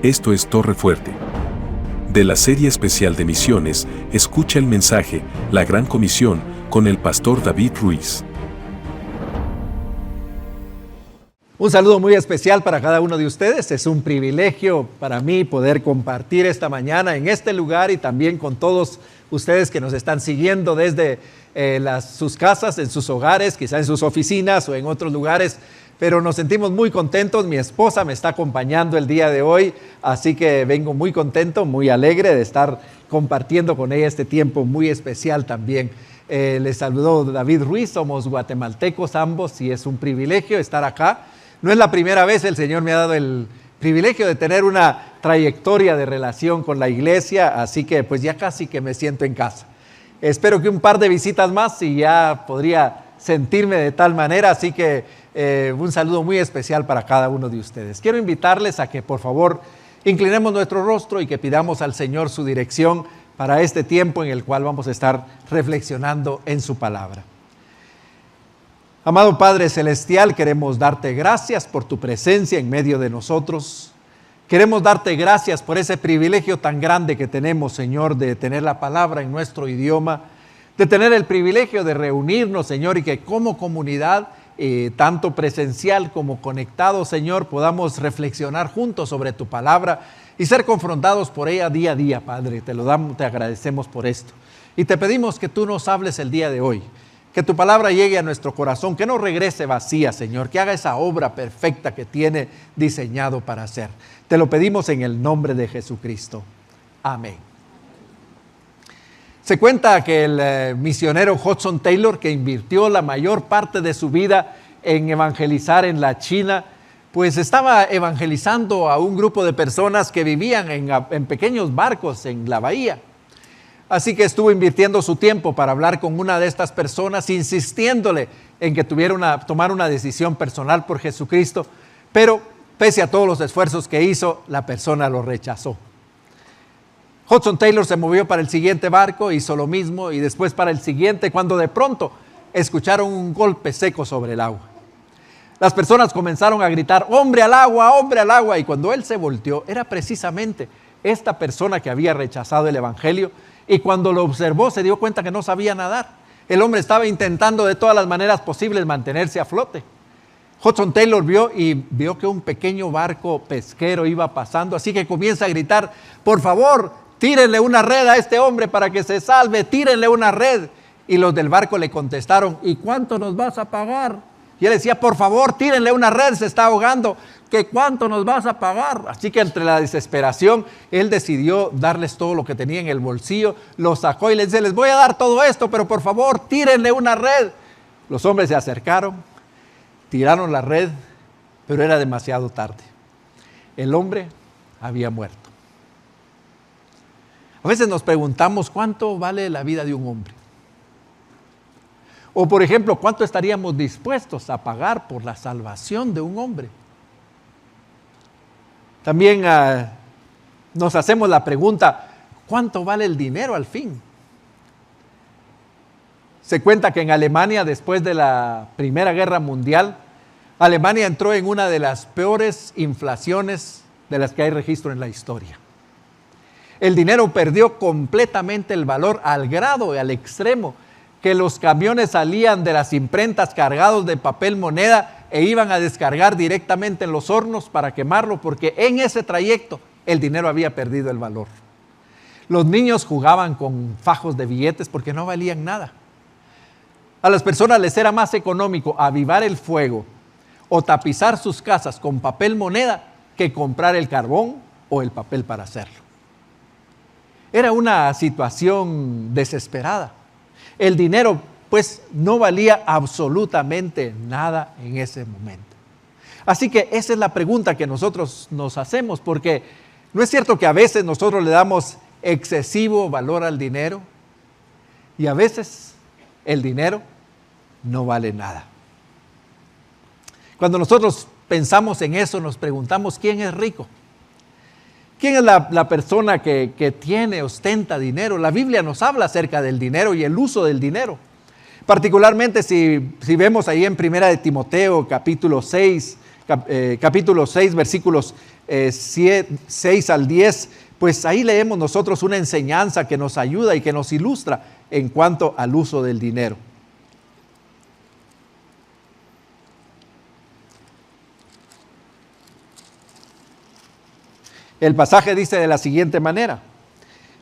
Esto es Torre Fuerte. De la serie especial de misiones, escucha el mensaje, La Gran Comisión, con el pastor David Ruiz. Un saludo muy especial para cada uno de ustedes. Es un privilegio para mí poder compartir esta mañana en este lugar y también con todos ustedes que nos están siguiendo desde sus casas, en sus hogares, quizá en sus oficinas o en otros lugares. Pero nos sentimos muy contentos. Mi esposa me está acompañando el día de hoy, así que vengo muy contento, muy alegre de estar compartiendo con ella este tiempo muy especial también. Les saludó David Ruiz, somos guatemaltecos ambos y es un privilegio estar acá. No es la primera vez, el Señor me ha dado el privilegio de tener una trayectoria de relación con la iglesia, así que pues ya casi que me siento en casa. Espero que un par de visitas más y ya podría sentirme de tal manera, así que un saludo muy especial para cada uno de ustedes. Quiero invitarles a que por favor inclinemos nuestro rostro y que pidamos al Señor su dirección para este tiempo en el cual vamos a estar reflexionando en su palabra. Amado Padre Celestial, queremos darte gracias por tu presencia en medio de nosotros. Queremos darte gracias por ese privilegio tan grande que tenemos, Señor, de tener la palabra en nuestro idioma, de tener el privilegio de reunirnos, Señor, y que como comunidad, tanto presencial como conectados, Señor, podamos reflexionar juntos sobre tu palabra y ser confrontados por ella día a día, Padre. Te agradecemos por esto. Y te pedimos que tú nos hables el día de hoy, que tu palabra llegue a nuestro corazón, que no regrese vacía, Señor, que haga esa obra perfecta que tiene diseñado para hacer. Te lo pedimos en el nombre de Jesucristo. Amén. Se cuenta que el misionero Hudson Taylor, que invirtió la mayor parte de su vida en evangelizar en la China, pues estaba evangelizando a un grupo de personas que vivían en pequeños barcos en la bahía. Así que estuvo invirtiendo su tiempo para hablar con una de estas personas, insistiéndole en que tomara una decisión personal por Jesucristo, pero pese a todos los esfuerzos que hizo, la persona lo rechazó. Hudson Taylor se movió para el siguiente barco, hizo lo mismo y después para el siguiente, cuando de pronto escucharon un golpe seco sobre el agua. Las personas comenzaron a gritar, ¡hombre al agua, hombre al agua! Y cuando él se volteó, era precisamente esta persona que había rechazado el evangelio, y cuando lo observó se dio cuenta que no sabía nadar. El hombre estaba intentando de todas las maneras posibles mantenerse a flote. Hudson Taylor vio que un pequeño barco pesquero iba pasando, así que comienza a gritar, por favor, tírenle una red a este hombre para que se salve, tírenle una red. Y los del barco le contestaron, ¿y cuánto nos vas a pagar? Y él decía, por favor, tírenle una red, se está ahogando, ¿que cuánto nos vas a pagar? Así que entre la desesperación, él decidió darles todo lo que tenía en el bolsillo, lo sacó y les dice, les voy a dar todo esto, pero por favor, tírenle una red. Los hombres se acercaron, tiraron la red, pero era demasiado tarde. El hombre había muerto. A veces nos preguntamos cuánto vale la vida de un hombre. O por ejemplo, ¿cuánto estaríamos dispuestos a pagar por la salvación de un hombre? También nos hacemos la pregunta, ¿cuánto vale el dinero al fin? Se cuenta que en Alemania, después de la Primera Guerra Mundial, Alemania entró en una de las peores inflaciones de las que hay registro en la historia. El dinero perdió completamente el valor al grado y al extremo que los camiones salían de las imprentas cargados de papel moneda e iban a descargar directamente en los hornos para quemarlo, porque en ese trayecto el dinero había perdido el valor. Los niños jugaban con fajos de billetes porque no valían nada. A las personas les era más económico avivar el fuego o tapizar sus casas con papel moneda que comprar el carbón o el papel para hacerlo. Era una situación desesperada. El dinero, pues, no valía absolutamente nada en ese momento. Así que esa es la pregunta que nosotros nos hacemos, porque ¿no es cierto que a veces nosotros le damos excesivo valor al dinero? Y a veces el dinero no vale nada. Cuando nosotros pensamos en eso, nos preguntamos, ¿quién es rico? ¿Quién es la persona que ostenta dinero? La Biblia nos habla acerca del dinero y el uso del dinero. Particularmente si vemos ahí en 1 de Timoteo, capítulo 6, capítulo 6, versículos 6 al 10, pues ahí leemos nosotros una enseñanza que nos ayuda y que nos ilustra en cuanto al uso del dinero. El pasaje dice de la siguiente manera: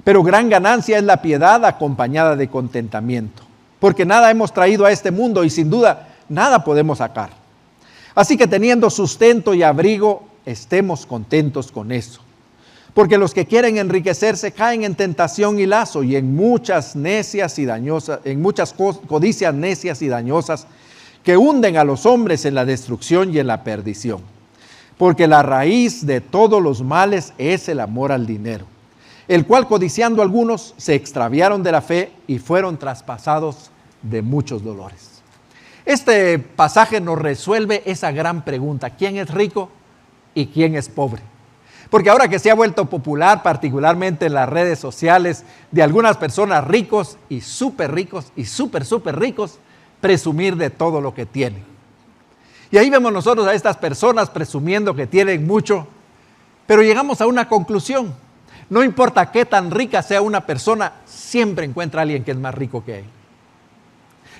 pero gran ganancia es la piedad acompañada de contentamiento, porque nada hemos traído a este mundo y sin duda nada podemos sacar. Así que teniendo sustento y abrigo, estemos contentos con eso. Porque los que quieren enriquecerse caen en tentación y lazo y en muchas codicias necias y dañosas que hunden a los hombres en la destrucción y en la perdición. Porque la raíz de todos los males es el amor al dinero, el cual codiciando algunos se extraviaron de la fe y fueron traspasados de muchos dolores. Este pasaje nos resuelve esa gran pregunta: ¿quién es rico y quién es pobre? Porque ahora que se ha vuelto popular, particularmente en las redes sociales, de algunas personas ricos y súper ricos, presumir de todo lo que tienen. Y ahí vemos nosotros a estas personas presumiendo que tienen mucho, pero llegamos a una conclusión: no importa qué tan rica sea una persona, siempre encuentra a alguien que es más rico que él.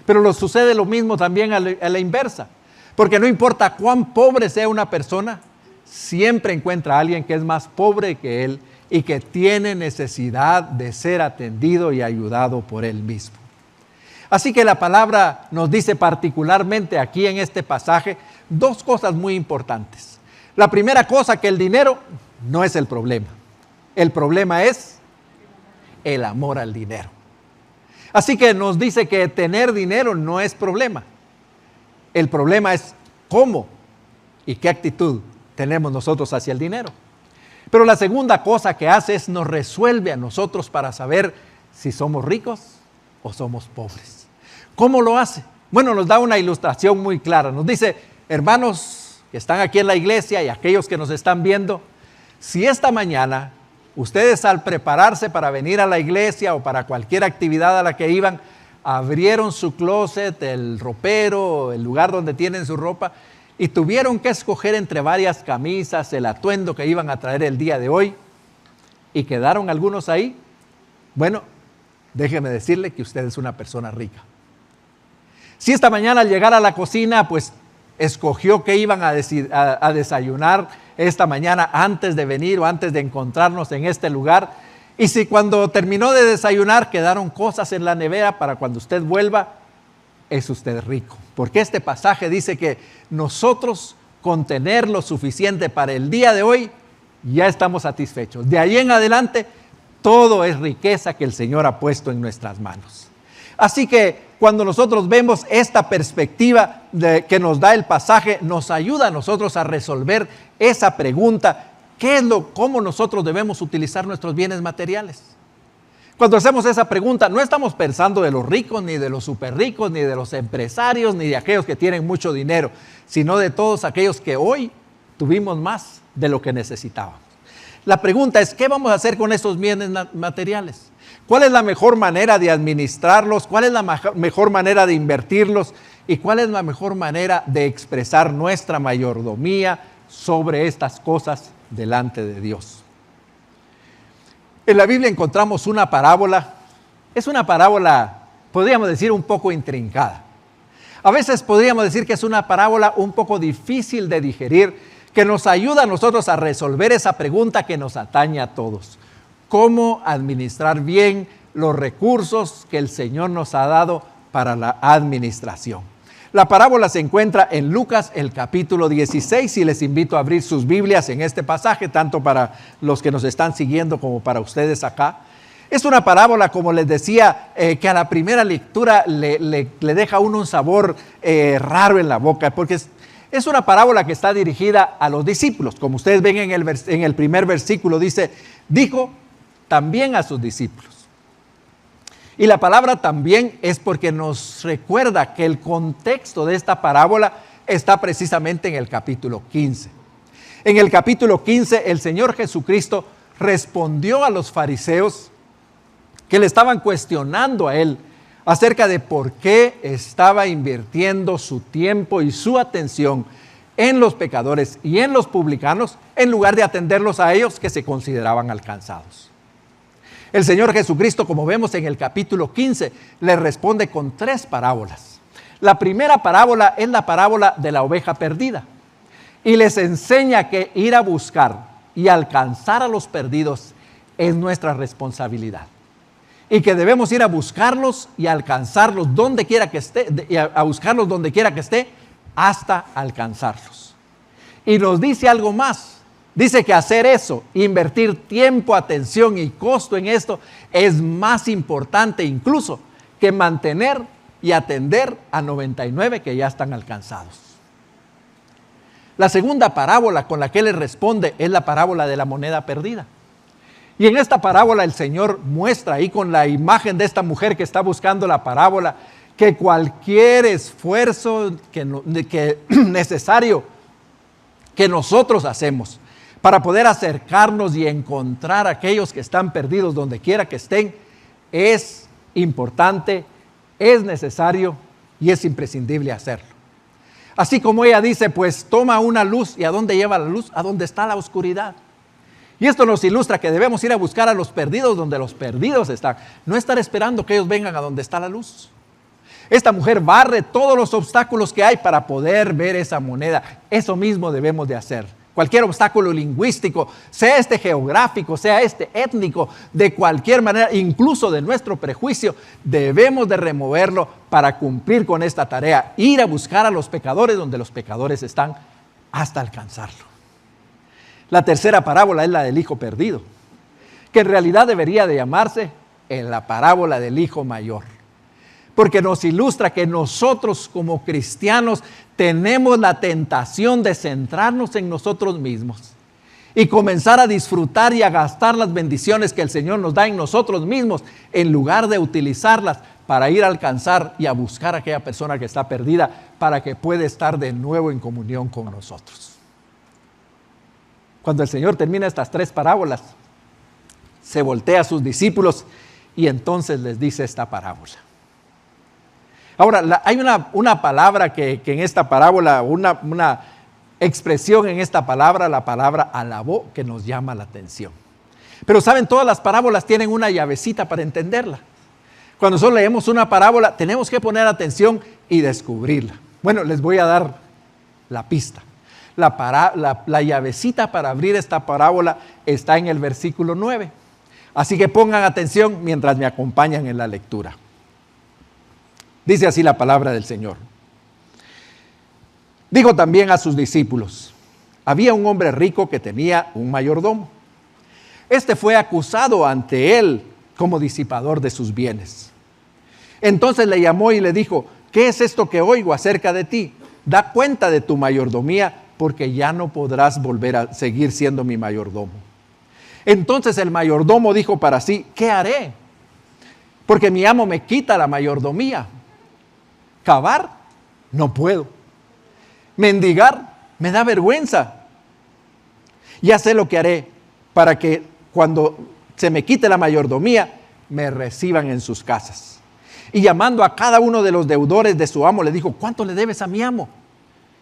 Pero sucede lo mismo también a la inversa, porque no importa cuán pobre sea una persona, siempre encuentra a alguien que es más pobre que él y que tiene necesidad de ser atendido y ayudado por él mismo. Así que la palabra nos dice particularmente aquí en este pasaje dos cosas muy importantes. La primera cosa, que el dinero no es el problema. El problema es el amor al dinero. Así que nos dice que tener dinero no es problema. El problema es cómo y qué actitud tenemos nosotros hacia el dinero. Pero la segunda cosa que hace es nos resuelve a nosotros para saber si somos ricos o somos pobres. ¿Cómo lo hace? Bueno, nos da una ilustración muy clara. Nos dice: hermanos que están aquí en la iglesia y aquellos que nos están viendo, si esta mañana ustedes, al prepararse para venir a la iglesia o para cualquier actividad a la que iban, abrieron su closet, el ropero, el lugar donde tienen su ropa, y tuvieron que escoger entre varias camisas el atuendo que iban a traer el día de hoy, y quedaron algunos ahí, bueno, déjeme decirle que usted es una persona rica. Si esta mañana al llegar a la cocina, pues escogió que iban a desayunar esta mañana antes de venir o antes de encontrarnos en este lugar, y si cuando terminó de desayunar quedaron cosas en la nevera para cuando usted vuelva, es usted rico. Porque este pasaje dice que nosotros, con tener lo suficiente para el día de hoy, ya estamos satisfechos. De ahí en adelante, todo es riqueza que el Señor ha puesto en nuestras manos. Así que cuando nosotros vemos esta perspectiva que nos da el pasaje, nos ayuda a nosotros a resolver esa pregunta: ¿cómo nosotros debemos utilizar nuestros bienes materiales? Cuando hacemos esa pregunta, no estamos pensando de los ricos, ni de los súper ricos, ni de los empresarios, ni de aquellos que tienen mucho dinero, sino de todos aquellos que hoy tuvimos más de lo que necesitábamos. La pregunta es: ¿qué vamos a hacer con esos bienes materiales? ¿Cuál es la mejor manera de administrarlos? ¿Cuál es la mejor manera de invertirlos? ¿Y cuál es la mejor manera de expresar nuestra mayordomía sobre estas cosas delante de Dios? En la Biblia encontramos una parábola. Es una parábola, podríamos decir, un poco intrincada. A veces podríamos decir que es una parábola un poco difícil de digerir, que nos ayuda a nosotros a resolver esa pregunta que nos atañe a todos: ¿cómo administrar bien los recursos que el Señor nos ha dado para la administración? La parábola se encuentra en Lucas, el capítulo 16, y les invito a abrir sus Biblias en este pasaje, tanto para los que nos están siguiendo como para ustedes acá. Es una parábola, como les decía, que a la primera lectura le deja a uno un sabor raro en la boca, porque es una parábola que está dirigida a los discípulos. Como ustedes ven en el primer versículo, dice: dijo también a sus discípulos. Y la palabra también es porque nos recuerda que el contexto de esta parábola está precisamente en el capítulo 15. En el capítulo 15, el Señor Jesucristo respondió a los fariseos que le estaban cuestionando a él acerca de por qué estaba invirtiendo su tiempo y su atención en los pecadores y en los publicanos, en lugar de atenderlos a ellos que se consideraban alcanzados. El Señor Jesucristo, como vemos en el capítulo 15, le responde con 3 parábolas. La primera parábola es la parábola de la oveja perdida y les enseña que ir a buscar y alcanzar a los perdidos es nuestra responsabilidad y que debemos ir a buscarlos y alcanzarlos donde quiera que esté, a buscarlos donde quiera que esté hasta alcanzarlos. Y nos dice algo más. Dice que hacer eso, invertir tiempo, atención y costo en esto es más importante incluso que mantener y atender a 99 que ya están alcanzados. La segunda parábola con la que Él responde es la parábola de la moneda perdida. Y en esta parábola el Señor muestra ahí con la imagen de esta mujer que está buscando la parábola que cualquier esfuerzo necesario que nosotros hacemos para poder acercarnos y encontrar a aquellos que están perdidos donde quiera que estén, es importante, es necesario y es imprescindible hacerlo. Así como ella dice, pues toma una luz. ¿Y a dónde lleva la luz? A donde está la oscuridad. Y esto nos ilustra que debemos ir a buscar a los perdidos donde los perdidos están. No estar esperando que ellos vengan a donde está la luz. Esta mujer barre todos los obstáculos que hay para poder ver esa moneda. Eso mismo debemos de hacer. Cualquier obstáculo lingüístico, sea este geográfico, sea este étnico, de cualquier manera, incluso de nuestro prejuicio, debemos de removerlo para cumplir con esta tarea. Ir a buscar a los pecadores donde los pecadores están hasta alcanzarlo. La tercera parábola es la del hijo perdido, que en realidad debería de llamarse la parábola del hijo mayor. Porque nos ilustra que nosotros como cristianos tenemos la tentación de centrarnos en nosotros mismos y comenzar a disfrutar y a gastar las bendiciones que el Señor nos da en nosotros mismos en lugar de utilizarlas para ir a alcanzar y a buscar a aquella persona que está perdida para que pueda estar de nuevo en comunión con nosotros. Cuando el Señor termina estas 3 parábolas, se voltea a sus discípulos y entonces les dice esta parábola. Ahora, hay una palabra que en esta parábola, una expresión en esta palabra, la palabra alabó, que nos llama la atención. Pero saben, todas las parábolas tienen una llavecita para entenderla. Cuando nosotros leemos una parábola, tenemos que poner atención y descubrirla. Bueno, les voy a dar la pista. La llavecita para abrir esta parábola está en el versículo 9. Así que pongan atención mientras me acompañan en la lectura. Dice así la palabra del Señor. Dijo también a sus discípulos: había un hombre rico que tenía un mayordomo. Este fue acusado ante él como disipador de sus bienes. Entonces le llamó y le dijo: ¿qué es esto que oigo acerca de ti? Da cuenta de tu mayordomía, porque ya no podrás volver a seguir siendo mi mayordomo. Entonces el mayordomo dijo para sí: ¿qué haré? Porque mi amo me quita la mayordomía. Cavar, no puedo. Mendigar, me da vergüenza. Ya sé lo que haré para que cuando se me quite la mayordomía, me reciban en sus casas. Y llamando a cada uno de los deudores de su amo, le dijo: ¿cuánto le debes a mi amo?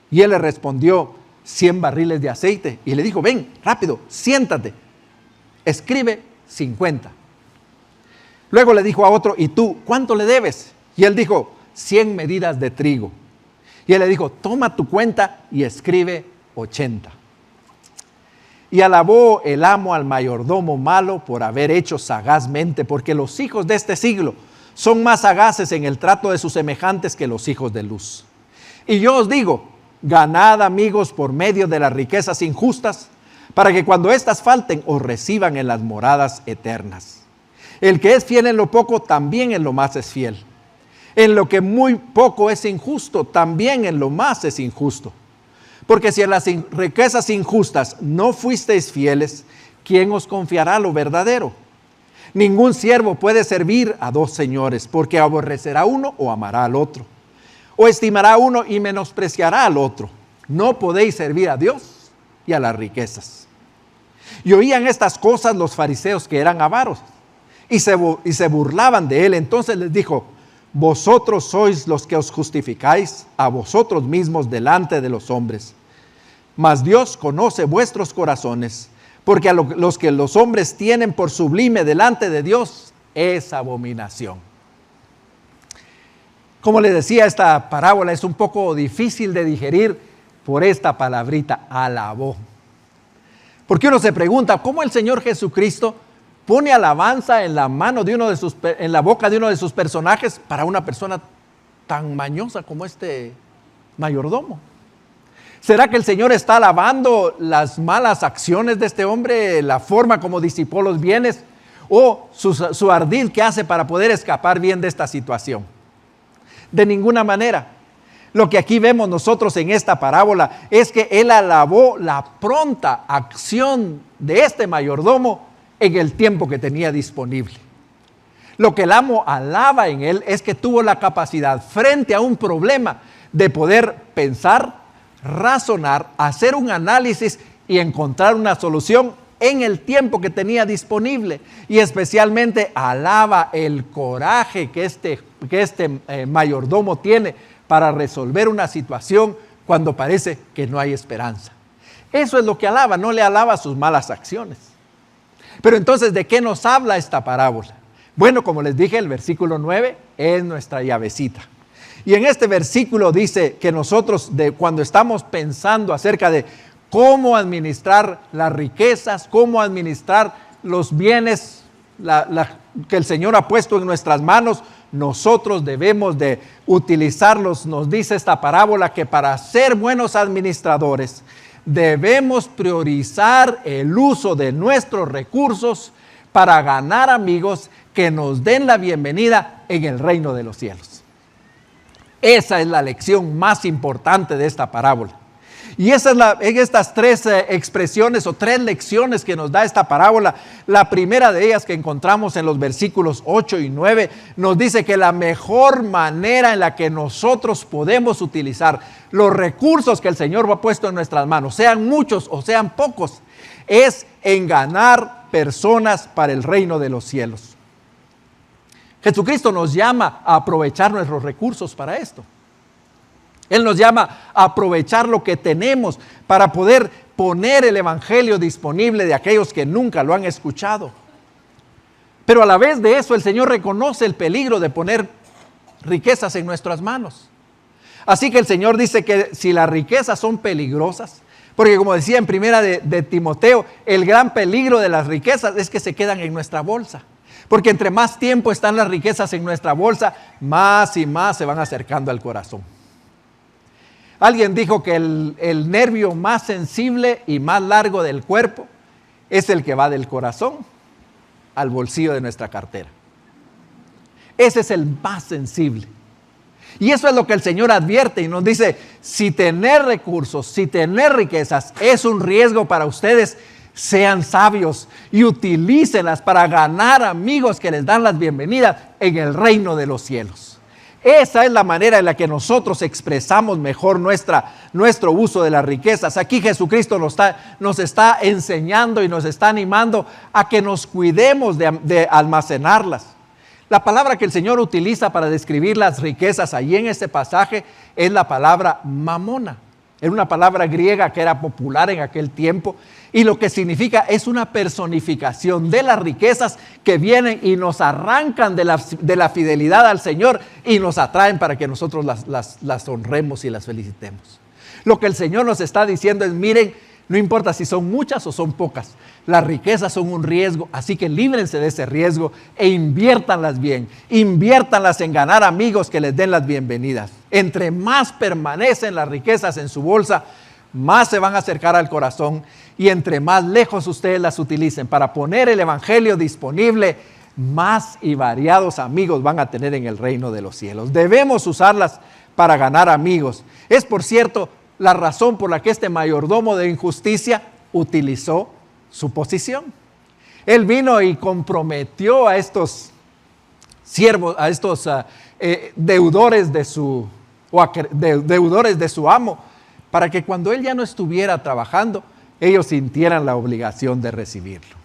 Y él le respondió: 100 barriles de aceite. Y le dijo: ven, rápido, siéntate, escribe 50. Luego le dijo a otro: ¿y tú cuánto le debes? Y él dijo: 100 medidas de trigo. Y él le dijo: toma tu cuenta y escribe 80. Y alabó el amo al mayordomo malo por haber hecho sagazmente, porque los hijos de este siglo son más sagaces en el trato de sus semejantes que los hijos de luz. Y yo os digo: ganad amigos por medio de las riquezas injustas, para que cuando éstas falten os reciban en las moradas eternas. El que es fiel en lo poco, también en lo más es fiel. En lo que muy poco es injusto, también en lo más es injusto. Porque si en las riquezas injustas no fuisteis fieles, ¿quién os confiará lo verdadero? Ningún siervo puede servir a 2 señores, porque aborrecerá a uno o amará al otro. O estimará a uno y menospreciará al otro. No podéis servir a Dios y a las riquezas. Y oían estas cosas los fariseos, que eran avaros, y se burlaban de él. Entonces les dijo: vosotros sois los que os justificáis a vosotros mismos delante de los hombres, mas Dios conoce vuestros corazones, porque a los que los hombres tienen por sublime delante de Dios es abominación. Como les decía, esta parábola es un poco difícil de digerir por esta palabrita, alabó. Porque uno se pregunta, ¿cómo el Señor Jesucristo pone alabanza en la boca de uno de sus personajes para una persona tan mañosa como este mayordomo? ¿Será que el Señor está alabando las malas acciones de este hombre, la forma como disipó los bienes, o su ardid que hace para poder escapar bien de esta situación? De ninguna manera. Lo que aquí vemos nosotros en esta parábola es que él alabó la pronta acción de este mayordomo en el tiempo que tenía disponible. Lo que el amo alaba en él es que tuvo la capacidad frente a un problema de poder pensar, razonar, hacer un análisis y encontrar una solución en el tiempo que tenía disponible. Y especialmente alaba el coraje que este mayordomo tiene para resolver una situación cuando parece que no hay esperanza. Eso es lo que alaba, no le alaba sus malas acciones. Pero entonces, ¿de qué nos habla esta parábola? Bueno, como les dije, el versículo 9 es nuestra llavecita. Y en este versículo dice que nosotros, cuando estamos pensando acerca de cómo administrar las riquezas, cómo administrar los bienes que el Señor ha puesto en nuestras manos, nosotros debemos de utilizarlos. Nos dice esta parábola que para ser buenos administradores debemos priorizar el uso de nuestros recursos para ganar amigos que nos den la bienvenida en el reino de los cielos. Esa es la lección más importante de esta parábola. Y esa es en estas tres expresiones o tres lecciones que nos da esta parábola, la primera de ellas que encontramos en los versículos 8 y 9, nos dice que la mejor manera en la que nosotros podemos utilizar los recursos que el Señor ha puesto en nuestras manos, sean muchos o sean pocos, es en ganar personas para el reino de los cielos. Jesucristo nos llama a aprovechar nuestros recursos para esto. Él nos llama a aprovechar lo que tenemos para poder poner el evangelio disponible de aquellos que nunca lo han escuchado. Pero a la vez de eso, el Señor reconoce el peligro de poner riquezas en nuestras manos. Así que el Señor dice que si las riquezas son peligrosas, porque como decía en primera de Timoteo, el gran peligro de las riquezas es que se quedan en nuestra bolsa. Porque entre más tiempo están las riquezas en nuestra bolsa, más y más se van acercando al corazón. Alguien dijo que el nervio más sensible y más largo del cuerpo es el que va del corazón al bolsillo de nuestra cartera. Ese es el más sensible. Y eso es lo que el Señor advierte y nos dice, si tener recursos, si tener riquezas es un riesgo para ustedes, sean sabios y utilícenlas para ganar amigos que les dan las bienvenidas en el reino de los cielos. Esa es la manera en la que nosotros expresamos mejor nuestro uso de las riquezas. Aquí Jesucristo nos está enseñando y nos está animando a que nos cuidemos de almacenarlas. La palabra que el Señor utiliza para describir las riquezas allí en este pasaje es la palabra mamona. Era una palabra griega que era popular en aquel tiempo y lo que significa es una personificación de las riquezas que vienen y nos arrancan de la fidelidad al Señor y nos atraen para que nosotros las honremos y las felicitemos. Lo que el Señor nos está diciendo es, miren, no importa si son muchas o son pocas, las riquezas son un riesgo, así que líbrense de ese riesgo e inviértanlas bien, inviértanlas en ganar amigos que les den las bienvenidas. Entre más permanecen las riquezas en su bolsa, más se van a acercar al corazón y entre más lejos ustedes las utilicen para poner el evangelio disponible, más y variados amigos van a tener en el reino de los cielos. Debemos usarlas para ganar amigos. Es, por cierto, la razón por la que este mayordomo de injusticia utilizó su posición. Él vino y comprometió a estos siervos, a estos deudores de su amo, para que cuando él ya no estuviera trabajando, ellos sintieran la obligación de recibirlo.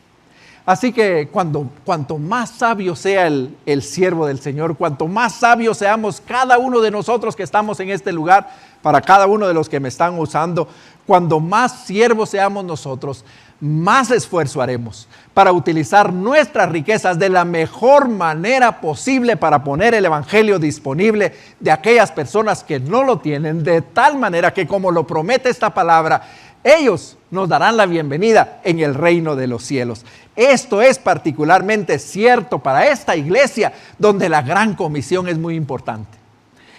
Así que cuanto más sabio sea el siervo del Señor, cuanto más sabios seamos cada uno de nosotros que estamos en este lugar, para cada uno de los que me están usando, cuando más siervos seamos nosotros, más esfuerzo haremos para utilizar nuestras riquezas de la mejor manera posible para poner el evangelio disponible de aquellas personas que no lo tienen, de tal manera que, como lo promete esta palabra, ellos nos darán la bienvenida en el reino de los cielos. Esto es particularmente cierto para esta iglesia, donde la gran comisión es muy importante.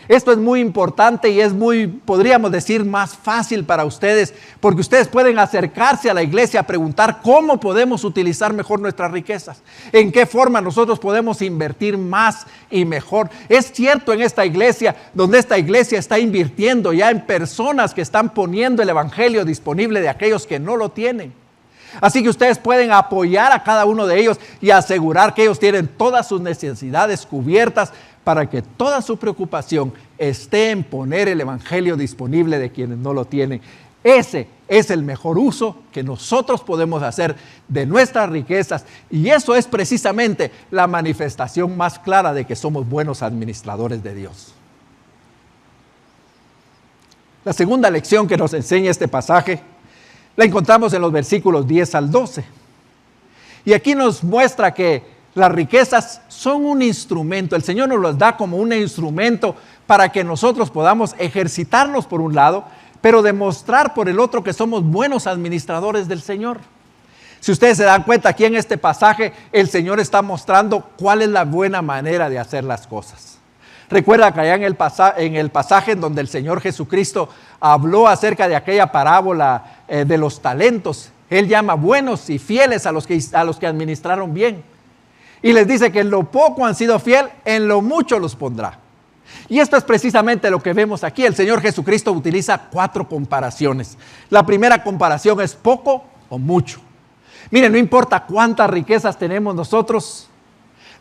Esto es muy importante y es muy, podríamos decir, más fácil para ustedes, porque ustedes pueden acercarse a la iglesia a preguntar cómo podemos utilizar mejor nuestras riquezas, en qué forma nosotros podemos invertir más y mejor. Es cierto en esta iglesia, donde esta iglesia está invirtiendo ya en personas que están poniendo el evangelio disponible de aquellos que no lo tienen. Así que ustedes pueden apoyar a cada uno de ellos y asegurar que ellos tienen todas sus necesidades cubiertas, para que toda su preocupación esté en poner el evangelio disponible de quienes no lo tienen. Ese es el mejor uso que nosotros podemos hacer de nuestras riquezas, y eso es precisamente la manifestación más clara de que somos buenos administradores de Dios. La segunda lección que nos enseña este pasaje la encontramos en los versículos 10 al 12. Y aquí nos muestra que las riquezas son un instrumento. El Señor nos las da como un instrumento para que nosotros podamos ejercitarnos por un lado, pero demostrar por el otro que somos buenos administradores del Señor. Si ustedes se dan cuenta, aquí en este pasaje el Señor está mostrando cuál es la buena manera de hacer las cosas. Recuerda que allá en el pasaje en donde el Señor Jesucristo habló acerca de aquella parábola de los talentos, Él llama buenos y fieles a los que administraron bien. Y les dice que en lo poco han sido fiel, en lo mucho los pondrá. Y esto es precisamente lo que vemos aquí. El Señor Jesucristo utiliza 4 comparaciones. La primera comparación es poco o mucho. Miren, no importa cuántas riquezas tenemos nosotros,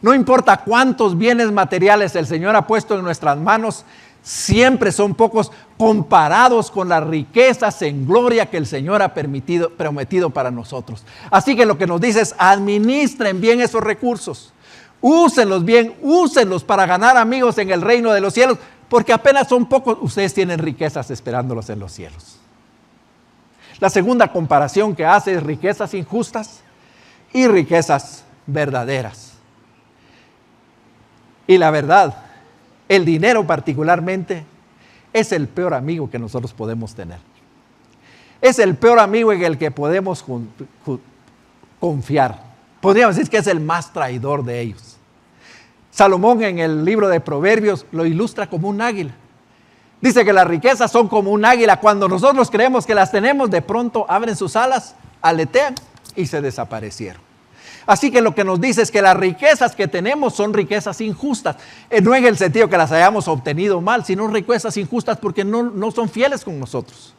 no importa cuántos bienes materiales el Señor ha puesto en nuestras manos, siempre son pocos comparados con las riquezas en gloria que el Señor ha prometido para nosotros. Así que lo que nos dice es: administren bien esos recursos, úsenlos bien, úsenlos para ganar amigos en el reino de los cielos, porque apenas son pocos, ustedes tienen riquezas esperándolos en los cielos. La segunda comparación que hace es riquezas injustas y riquezas verdaderas. Y la verdad, el dinero particularmente es el peor amigo que nosotros podemos tener. Es el peor amigo en el que podemos confiar. Podríamos decir que es el más traidor de ellos. Salomón, en el libro de Proverbios, lo ilustra como un águila. Dice que las riquezas son como un águila. Cuando nosotros creemos que las tenemos, de pronto abren sus alas, aletean y se desaparecieron. Así que lo que nos dice es que las riquezas que tenemos son riquezas injustas. No en el sentido que las hayamos obtenido mal, sino riquezas injustas porque no son fieles con nosotros.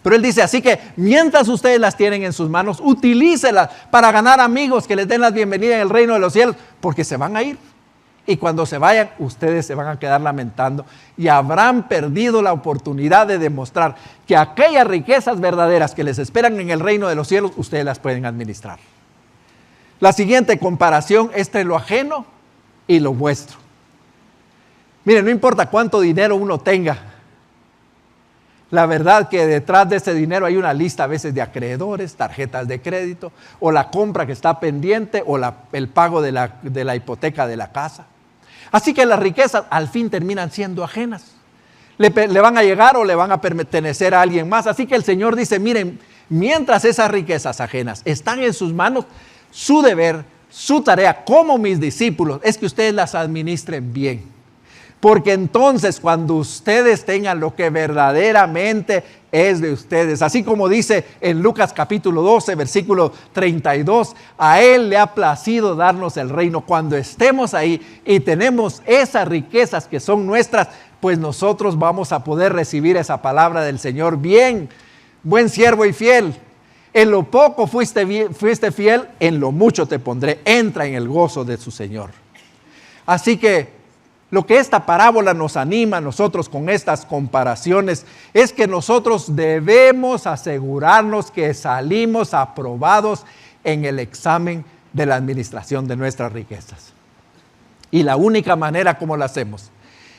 Pero Él dice, así que mientras ustedes las tienen en sus manos, utilícelas para ganar amigos que les den la bienvenida en el reino de los cielos, porque se van a ir. Y cuando se vayan, ustedes se van a quedar lamentando y habrán perdido la oportunidad de demostrar que aquellas riquezas verdaderas que les esperan en el reino de los cielos, ustedes las pueden administrar. La siguiente comparación es entre lo ajeno y lo vuestro. Miren, no importa cuánto dinero uno tenga, la verdad que detrás de ese dinero hay una lista a veces de acreedores, tarjetas de crédito, o la compra que está pendiente, o el pago de la hipoteca de la casa. Así que las riquezas al fin terminan siendo ajenas. Le van a llegar o le van a pertenecer a alguien más. Así que el Señor dice, miren, mientras esas riquezas ajenas están en sus manos, su deber, su tarea como mis discípulos es que ustedes las administren bien. Porque entonces cuando ustedes tengan lo que verdaderamente es de ustedes, así como dice en Lucas capítulo 12, versículo 32, a Él le ha placido darnos el reino. Cuando estemos ahí y tenemos esas riquezas que son nuestras, pues nosotros vamos a poder recibir esa palabra del Señor. Bien, buen siervo y fiel. En lo poco fuiste fiel, en lo mucho te pondré. Entra en el gozo de su Señor. Así que lo que esta parábola nos anima a nosotros con estas comparaciones es que nosotros debemos asegurarnos que salimos aprobados en el examen de la administración de nuestras riquezas. Y la única manera como lo hacemos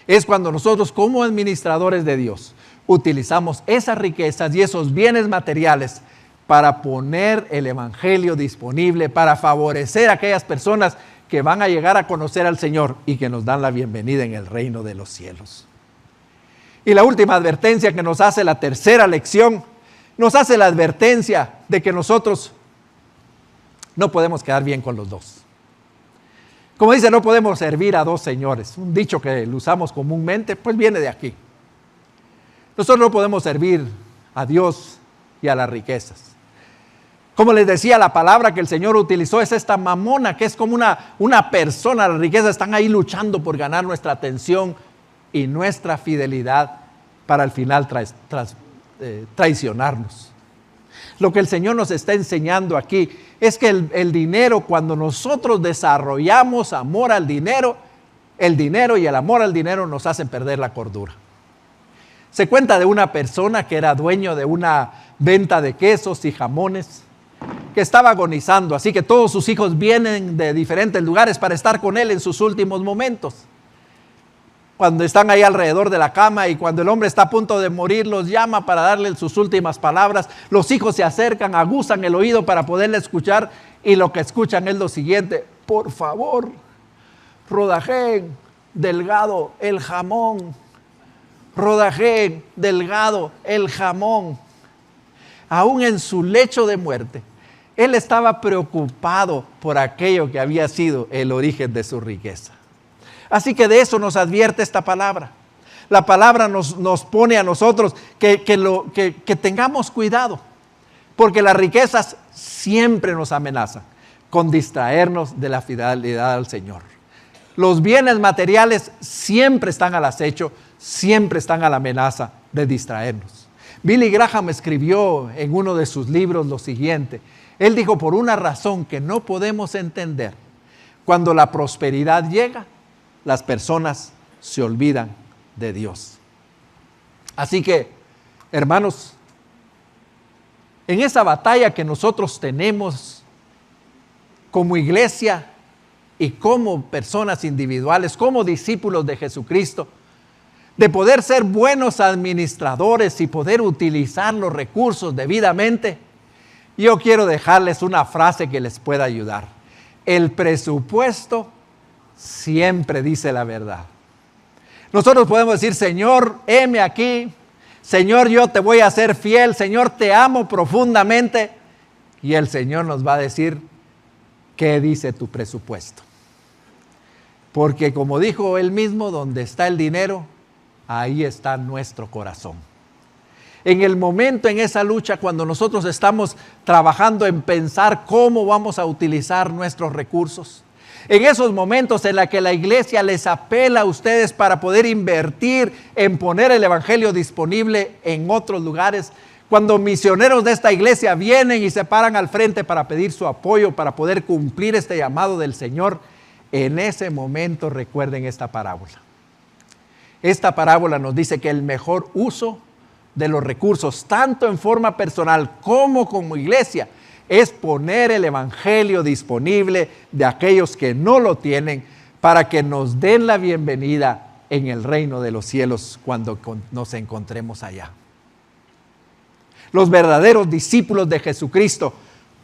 es cuando nosotros como administradores de Dios utilizamos esas riquezas y esos bienes materiales para poner el evangelio disponible, para favorecer a aquellas personas que van a llegar a conocer al Señor y que nos dan la bienvenida en el reino de los cielos. Y la última advertencia que nos hace la tercera lección, nos hace la advertencia de que nosotros no podemos quedar bien con los dos. Como dice, no podemos servir a dos señores. Un dicho que lo usamos comúnmente, pues viene de aquí. Nosotros no podemos servir a Dios y a las riquezas. Como les decía, la palabra que el Señor utilizó es esta mamona, que es como una persona. Las riquezas están ahí luchando por ganar nuestra atención y nuestra fidelidad para al final traicionarnos. Lo que el Señor nos está enseñando aquí es que el dinero, cuando nosotros desarrollamos amor al dinero, el dinero y el amor al dinero nos hacen perder la cordura. Se cuenta de una persona que era dueño de una venta de quesos y jamones, que estaba agonizando, así que todos sus hijos vienen de diferentes lugares para estar con él en sus últimos momentos. Cuando están ahí alrededor de la cama y cuando el hombre está a punto de morir, los llama para darle sus últimas palabras. Los hijos se acercan, aguzan el oído para poderle escuchar y lo que escuchan es lo siguiente: por favor, rodajen delgado el jamón, rodajen delgado el jamón. Aún en su lecho de muerte, él estaba preocupado por aquello que había sido el origen de su riqueza. Así que de eso nos advierte esta palabra. La palabra nos pone a nosotros que tengamos cuidado, porque las riquezas siempre nos amenazan con distraernos de la fidelidad al Señor. Los bienes materiales siempre están al acecho, siempre están a la amenaza de distraernos. Billy Graham escribió en uno de sus libros lo siguiente. Él dijo: por una razón que no podemos entender, cuando la prosperidad llega, las personas se olvidan de Dios. Así que, hermanos, en esa batalla que nosotros tenemos como iglesia y como personas individuales, como discípulos de Jesucristo, de poder ser buenos administradores y poder utilizar los recursos debidamente, yo quiero dejarles una frase que les pueda ayudar. El presupuesto siempre dice la verdad. Nosotros podemos decir: Señor, heme aquí. Señor, yo te voy a ser fiel. Señor, te amo profundamente. Y el Señor nos va a decir: ¿qué dice tu presupuesto? Porque como dijo él mismo, donde está el dinero, ahí está nuestro corazón. En el momento, en esa lucha, cuando nosotros estamos trabajando en pensar cómo vamos a utilizar nuestros recursos, en esos momentos en los que la iglesia les apela a ustedes para poder invertir en poner el evangelio disponible en otros lugares, cuando misioneros de esta iglesia vienen y se paran al frente para pedir su apoyo para poder cumplir este llamado del Señor, en ese momento recuerden esta parábola. Esta parábola nos dice que el mejor uso de los recursos, tanto en forma personal como iglesia, es poner el evangelio disponible de aquellos que no lo tienen, para que nos den la bienvenida en el reino de los cielos cuando nos encontremos allá. Los verdaderos discípulos de Jesucristo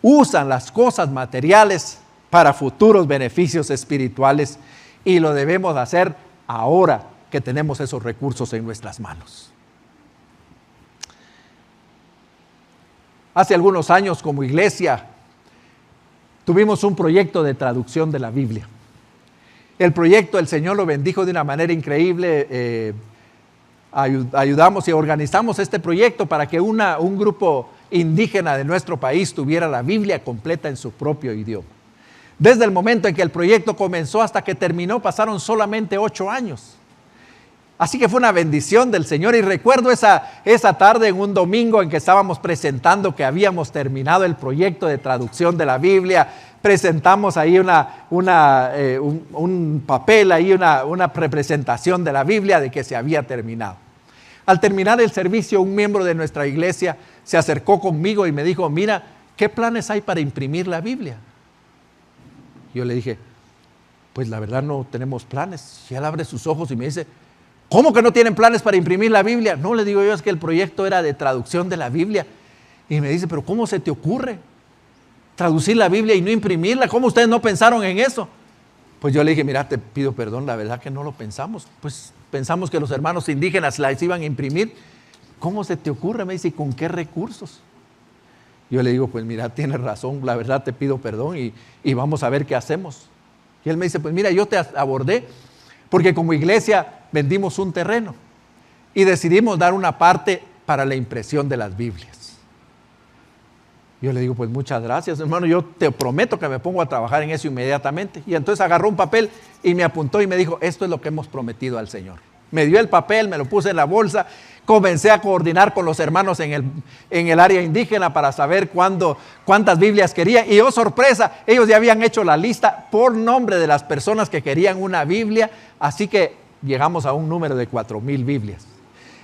usan las cosas materiales para futuros beneficios espirituales, y lo debemos hacer ahora que tenemos esos recursos en nuestras manos. Hace algunos años, como iglesia, tuvimos un proyecto de traducción de la Biblia. El proyecto, el Señor lo bendijo de una manera increíble. Ayudamos y organizamos este proyecto para que un grupo indígena de nuestro país tuviera la Biblia completa en su propio idioma. Desde el momento en que el proyecto comenzó hasta que terminó, pasaron solamente 8 años. Así que fue una bendición del Señor. Y recuerdo esa tarde, en un domingo, en que estábamos presentando que habíamos terminado el proyecto de traducción de la Biblia. Presentamos ahí un papel, ahí una representación de la Biblia de que se había terminado. Al terminar el servicio, un miembro de nuestra iglesia se acercó conmigo y me dijo: mira, ¿qué planes hay para imprimir la Biblia? Yo le dije, pues la verdad no tenemos planes. Y él abre sus ojos y me dice, ¿cómo que no tienen planes para imprimir la Biblia? No, le digo yo, es que el proyecto era de traducción de la Biblia. Y me dice, pero ¿cómo se te ocurre traducir la Biblia y no imprimirla? ¿Cómo ustedes no pensaron en eso? Pues yo le dije, mira, te pido perdón, la verdad que no lo pensamos. Pues pensamos que los hermanos indígenas las iban a imprimir. ¿Cómo se te ocurre? Me dice, ¿y con qué recursos? Yo le digo, pues mira, tienes razón, la verdad te pido perdón y vamos a ver qué hacemos. Y él me dice, pues mira, yo te abordé porque como iglesia vendimos un terreno y decidimos dar una parte para la impresión de las Biblias. Yo le digo, pues muchas gracias, hermano, yo te prometo que me pongo a trabajar en eso inmediatamente. Y entonces agarró un papel y me apuntó y me dijo, esto es lo que hemos prometido al Señor. Me dio el papel, me lo puse en la bolsa, comencé a coordinar con los hermanos en el área indígena para saber cuántas Biblias querían. Y oh sorpresa, ellos ya habían hecho la lista por nombre de las personas que querían una Biblia, así que llegamos a un número de 4,000 Biblias.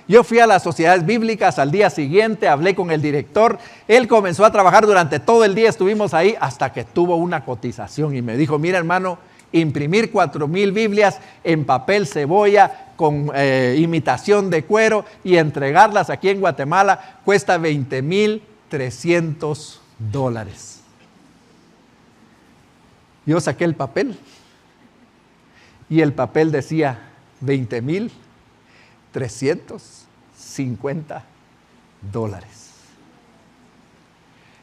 Yo fui a las sociedades bíblicas al día siguiente, hablé con el director, él comenzó a trabajar durante todo el día, estuvimos ahí hasta que tuvo una cotización y me dijo, mira hermano, imprimir 4,000 Biblias en papel cebolla con imitación de cuero y entregarlas aquí en Guatemala cuesta $20,300. Yo saqué el papel y el papel decía $20,350.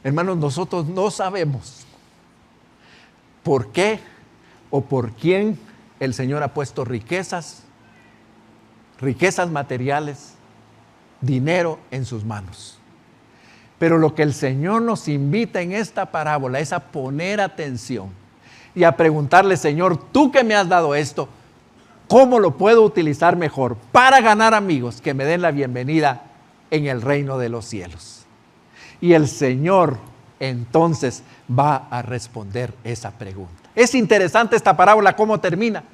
Hermanos, nosotros no sabemos por qué o por quién el Señor ha puesto riquezas materiales, dinero en sus manos. Pero lo que el Señor nos invita en esta parábola es a poner atención y a preguntarle, Señor, tú que me has dado esto, ¿cómo lo puedo utilizar mejor para ganar amigos que me den la bienvenida en el reino de los cielos? Y el Señor entonces va a responder esa pregunta. Es interesante esta parábola cómo termina,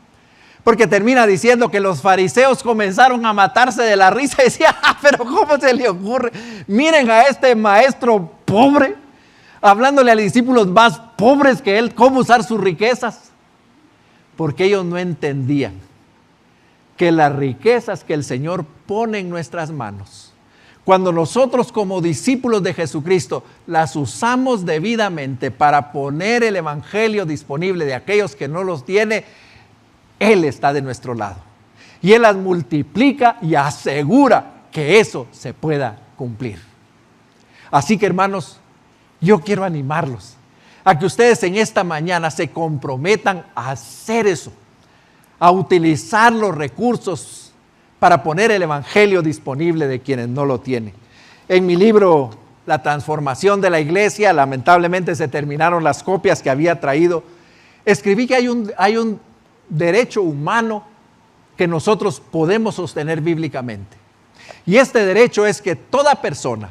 porque termina diciendo que los fariseos comenzaron a matarse de la risa y decían, pero ¿cómo se le ocurre? Miren a este maestro pobre, hablándole a los discípulos más pobres que él, cómo usar sus riquezas, porque ellos no entendían que las riquezas que el Señor pone en nuestras manos, cuando nosotros como discípulos de Jesucristo las usamos debidamente para poner el evangelio disponible de aquellos que no los tienen, Él está de nuestro lado. Y Él las multiplica y asegura que eso se pueda cumplir. Así que hermanos, yo quiero animarlos a que ustedes en esta mañana se comprometan a hacer eso, a utilizar los recursos para poner el evangelio disponible de quienes no lo tienen. En mi libro, La transformación de la iglesia, lamentablemente se terminaron las copias que había traído. Escribí que hay un derecho humano que nosotros podemos sostener bíblicamente. Y este derecho es que toda persona,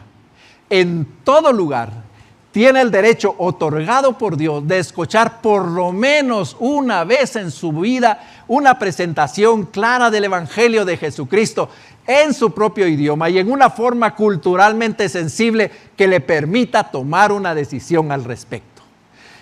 en todo lugar, tiene el derecho otorgado por Dios de escuchar por lo menos una vez en su vida una presentación clara del Evangelio de Jesucristo en su propio idioma y en una forma culturalmente sensible que le permita tomar una decisión al respecto.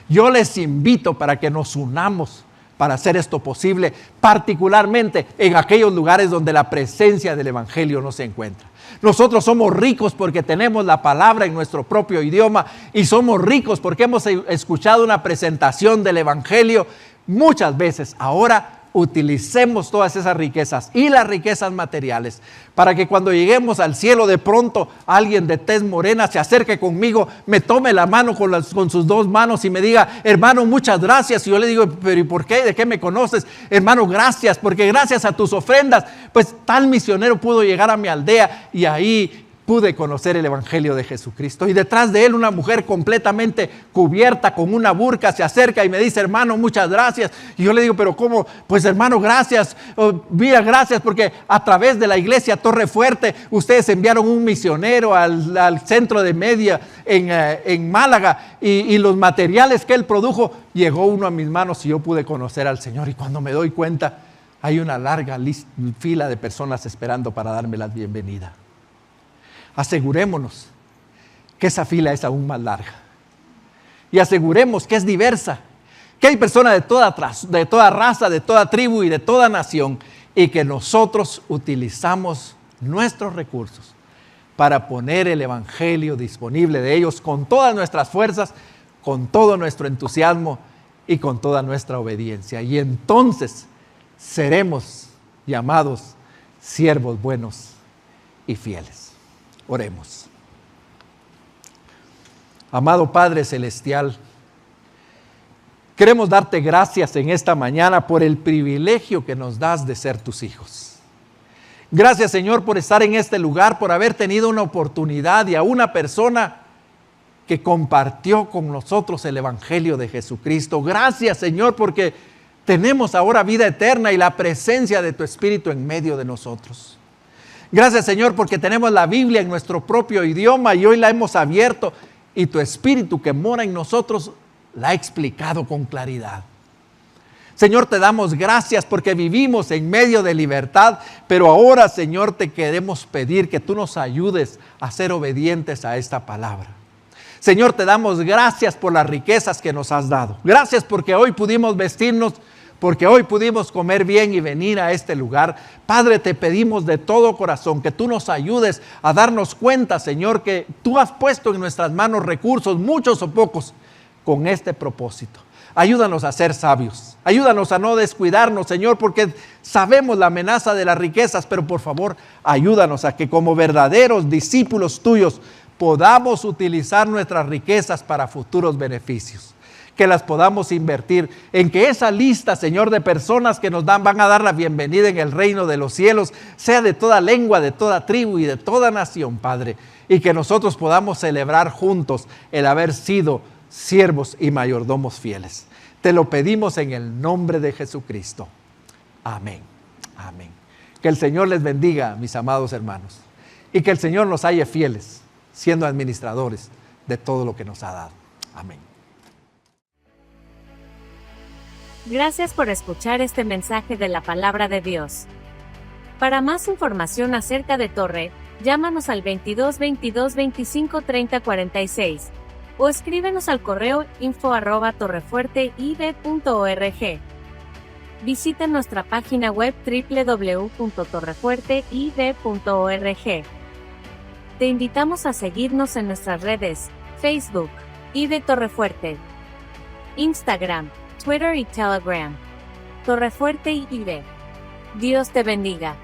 Yo les invito para que nos unamos para hacer esto posible, particularmente en aquellos lugares donde la presencia del Evangelio no se encuentra. Nosotros somos ricos porque tenemos la palabra en nuestro propio idioma y somos ricos porque hemos escuchado una presentación del Evangelio muchas veces. Ahora utilicemos todas esas riquezas y las riquezas materiales para que cuando lleguemos al cielo de pronto alguien de tez morena se acerque conmigo, me tome la mano con sus dos manos y me diga, hermano, muchas gracias. Y yo le digo, pero ¿y por qué? ¿De qué me conoces? Hermano, gracias, porque gracias a tus ofrendas, pues tal misionero pudo llegar a mi aldea y ahí pude conocer el Evangelio de Jesucristo. Y detrás de él una mujer completamente cubierta con una burka se acerca y me dice, hermano, muchas gracias. Y yo le digo, pero ¿cómo? Pues hermano, gracias. Mira, gracias porque a través de la iglesia Torre Fuerte ustedes enviaron un misionero al centro de media en Málaga y los materiales que él produjo, llegó uno a mis manos y yo pude conocer al Señor. Y cuando me doy cuenta, hay una larga fila de personas esperando para darme la bienvenida. Asegurémonos que esa fila es aún más larga y aseguremos que es diversa, que hay personas de toda raza, de toda tribu y de toda nación, y que nosotros utilizamos nuestros recursos para poner el evangelio disponible de ellos con todas nuestras fuerzas, con todo nuestro entusiasmo y con toda nuestra obediencia. Y entonces seremos llamados siervos buenos y fieles. Oremos. Amado Padre Celestial, queremos darte gracias en esta mañana por el privilegio que nos das de ser tus hijos. Gracias, Señor, por estar en este lugar, por haber tenido una oportunidad y a una persona que compartió con nosotros el evangelio de Jesucristo. Gracias, Señor, porque tenemos ahora vida eterna y la presencia de tu Espíritu en medio de nosotros. Gracias, Señor, porque tenemos la Biblia en nuestro propio idioma y hoy la hemos abierto y tu Espíritu que mora en nosotros la ha explicado con claridad. Señor, te damos gracias porque vivimos en medio de libertad, pero ahora, Señor, te queremos pedir que tú nos ayudes a ser obedientes a esta palabra. Señor, te damos gracias por las riquezas que nos has dado. Gracias porque hoy pudimos vestirnos, porque hoy pudimos comer bien y venir a este lugar. Padre, te pedimos de todo corazón que tú nos ayudes a darnos cuenta, Señor, que tú has puesto en nuestras manos recursos, muchos o pocos, con este propósito. Ayúdanos a ser sabios, ayúdanos a no descuidarnos, Señor, porque sabemos la amenaza de las riquezas, pero por favor, ayúdanos a que como verdaderos discípulos tuyos podamos utilizar nuestras riquezas para futuros beneficios, que las podamos invertir en que esa lista, Señor, de personas que nos van a dar la bienvenida en el reino de los cielos, sea de toda lengua, de toda tribu y de toda nación, Padre, y que nosotros podamos celebrar juntos el haber sido siervos y mayordomos fieles. Te lo pedimos en el nombre de Jesucristo. Amén. Amén. Que el Señor les bendiga, mis amados hermanos, y que el Señor nos halle fieles, siendo administradores de todo lo que nos ha dado. Amén. Gracias por escuchar este mensaje de la Palabra de Dios. Para más información acerca de Torre, llámanos al 22 22 25 30 46 o escríbenos al correo info@torrefuerteid.org. Visita nuestra página web www.torrefuerteid.org. Te invitamos a seguirnos en nuestras redes, Facebook, ID Torrefuerte, Instagram, Twitter y Telegram. Torrefuerte ID. Dios te bendiga.